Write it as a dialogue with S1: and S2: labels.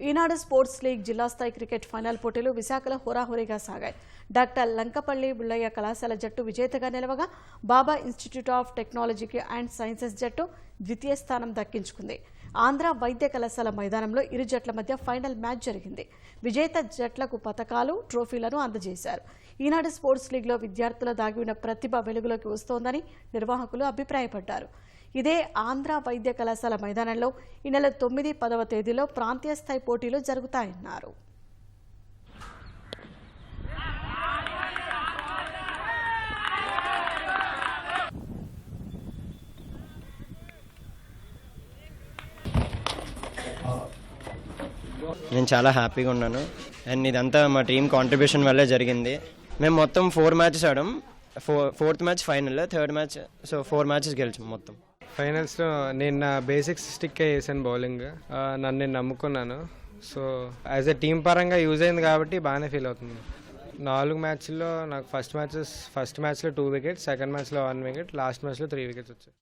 S1: ఈనాడు sports league జిల్లా స్థాయి cricket final పోటీలు విశాఖలో హోరాహోరీగా సాగాయి. డాక్టర్ లంకపల్లి బుల్లయ్య కళాశాల జట్టు విజేతగా నిలవగా Baba institute of technology and sciences జట్టు ద్వితీయ స్థానం దక్కించుకుంది. ఆంధ్ర వైద్య కళాశాల మైదానంలో ఇరు జట్ల మధ్య ఫైనల్ మ్యాచ్ జరిగింది. విజేత జట్లకు పతకాలు, ట్రోఫీలను అందజేశారు. ఈనాడు స్పోర్ట్స్ లీగ్లో విద్యార్థుల దాగి ఉన్న ప్రతిభ వెలుగులోకి వస్తోందని నిర్వాహకులు అభిప్రాయపడ్డారు. ఇదే ఆంధ్ర వైద్య కళాశాల మైదానంలో ఈ నెల 9, 10వ తేదీలో ప్రాంతీయ స్థాయి పోటీలు జరుగుతాయన్నారు.
S2: నేను చాలా హ్యాపీగా ఉన్నాను. అండ్ ఇదంతా మా టీం కాంట్రిబ్యూషన్ వల్లే జరిగింది. మేము మొత్తం 4 మ్యాచెస్ ఆడాం. 4th match final, 3rd match, so 4 matches గెలిచాం. మొత్తం
S3: ఫైనల్స్లో నేను నా బేసిక్స్ స్టిక్ చేశాను బౌలింగ్. నన్ను నేను నమ్ముకున్నాను. సో యాజ్ ఎ టీం పరంగా యూజ్ అయింది కాబట్టి బాగానే ఫీల్ అవుతుంది. 4 మ్యాచ్ల్లో నాకు ఫస్ట్ మ్యాచ్లో 2 వికెట్స్, సెకండ్ మ్యాచ్లో 1 వికెట్, లాస్ట్ మ్యాచ్లో 3 వికెట్స్ వచ్చాయి.